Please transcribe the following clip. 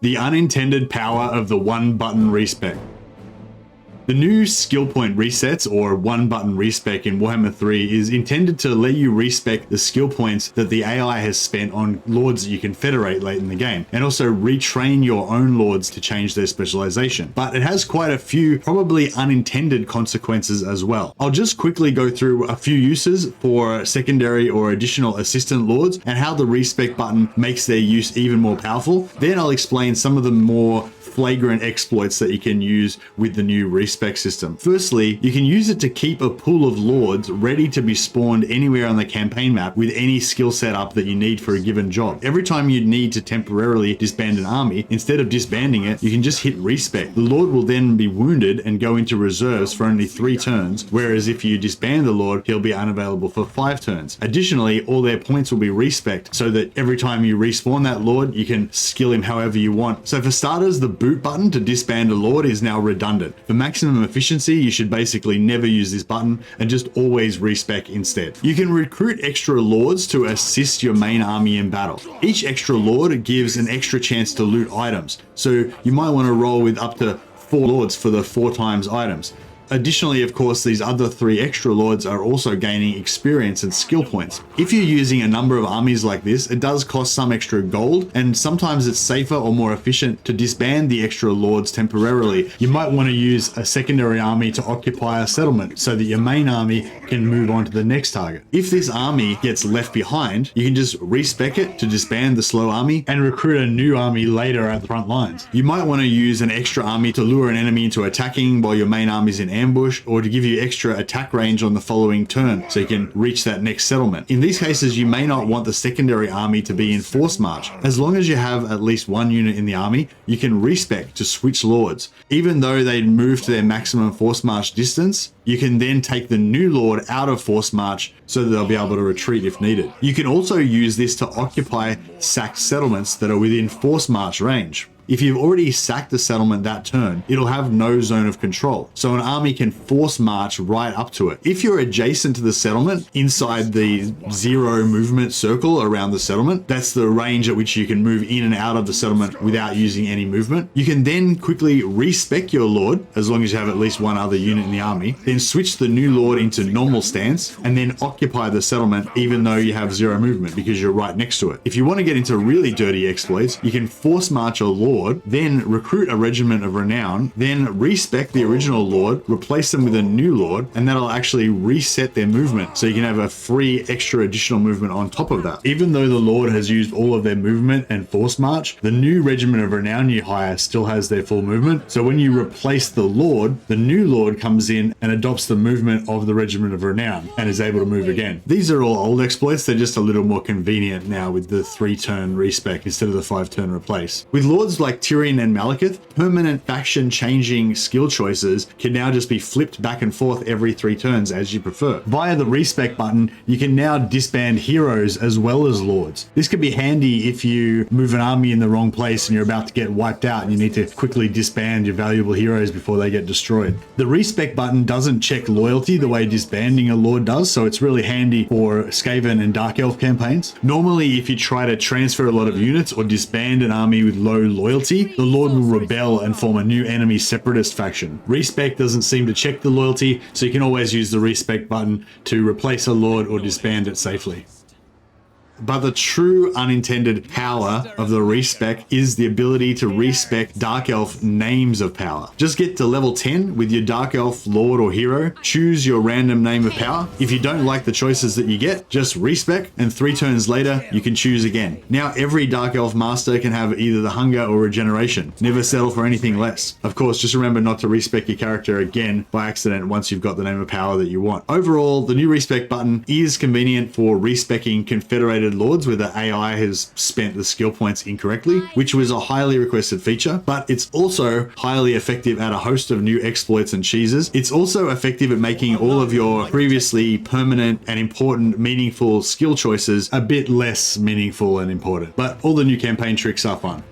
The unintended power of the One Button Respec. The new skill point resets, or One Button Respec in Warhammer 3, is intended to let you respec the skill points that the AI has spent on lords that you can federate late in the game, and also retrain your own lords to change their specialization. But it has quite a few probably unintended consequences as well. I'll just quickly go through a few uses for secondary or additional assistant lords and how the respec button makes their use even more powerful. Then I'll explain some of the more flagrant exploits that you can use with the new respec system. Firstly, you can use it to keep a pool of lords ready to be spawned anywhere on the campaign map with any skill setup that you need for a given job. Every time you need to temporarily disband an army, instead of disbanding it, you can just hit respec. The lord will then be wounded and go into reserves for only 3 turns, whereas if you disband the lord, he'll be unavailable for 5 turns. Additionally, all their points will be respec'd so that every time you respawn that lord, you can skill him however you want. So for starters, the boot button to disband a lord is now redundant. For maximum efficiency, you should basically never use this button and just always respec instead. You can recruit extra lords to assist your main army in battle. Each extra lord gives an extra chance to loot items, so you might want to roll with up to 4 lords for the 4 times items. Additionally, of course, these other 3 extra lords are also gaining experience and skill points. If you're using a number of armies like this, it does cost some extra gold, and sometimes it's safer or more efficient to disband the extra lords temporarily. You might want to use a secondary army to occupy a settlement so that your main army can move on to the next target. If this army gets left behind, you can just respec it to disband the slow army and recruit a new army later at the front lines. You might want to use an extra army to lure an enemy into attacking while your main army's in ambush, or to give you extra attack range on the following turn so you can reach that next settlement. In these cases, you may not want the secondary army to be in force march. As long as you have at least 1 unit in the army, you can respec to switch lords. Even though they move to their maximum force march distance, you can then take the new lord out of force march so that they'll be able to retreat if needed. You can also use this to occupy sacked settlements that are within force march range. If you've already sacked the settlement that turn, it'll have no zone of control, so an army can force march right up to it. If you're adjacent to the settlement, inside the 0 movement circle around the settlement, that's the range at which you can move in and out of the settlement without using any movement. You can then quickly respec your lord, as long as you have at least 1 other unit in the army, then switch the new lord into normal stance, and then occupy the settlement even though you have 0 movement because you're right next to it. If you want to get into really dirty exploits, you can force march a lord, then recruit a regiment of renown, then respec the original lord, replace them with a new lord, and that'll actually reset their movement so you can have a free extra additional movement on top of that. Even though the lord has used all of their movement and force march, the new regiment of renown you hire still has their full movement, so when you replace the lord, the new lord comes in and adopts the movement of the regiment of renown and is able to move again. These are all old exploits, they're just a little more convenient now with the 3-turn respec instead of the 5-turn replace. With lords like Tyrion and Malekith, permanent faction changing skill choices can now just be flipped back and forth every 3 turns as you prefer. Via the respec button, you can now disband heroes as well as lords. This could be handy if you move an army in the wrong place and you're about to get wiped out and you need to quickly disband your valuable heroes before they get destroyed. The respec button doesn't check loyalty the way disbanding a lord does, so it's really handy for Skaven and Dark Elf campaigns. Normally, if you try to transfer a lot of units or disband an army with low loyalty, the lord will rebel and form a new enemy separatist faction. Respec doesn't seem to check the loyalty, so you can always use the respec button to replace a lord or disband it safely. But the true unintended power of the respec is the ability to respec Dark Elf names of power. Just get to level 10 with your Dark Elf Lord or Hero, choose your random name of power. If you don't like the choices that you get, just respec, and 3 turns later, you can choose again. Now every Dark Elf Master can have either the Hunger or Regeneration. Never settle for anything less. Of course, just remember not to respec your character again by accident once you've got the name of power that you want. Overall, the new respec button is convenient for respecing Confederated lords where the AI has spent the skill points incorrectly, which was a highly requested feature, but it's also highly effective at a host of new exploits and cheeses. It's also effective at making all of your previously permanent and important meaningful skill choices a bit less meaningful and important, but all the new campaign tricks are fun.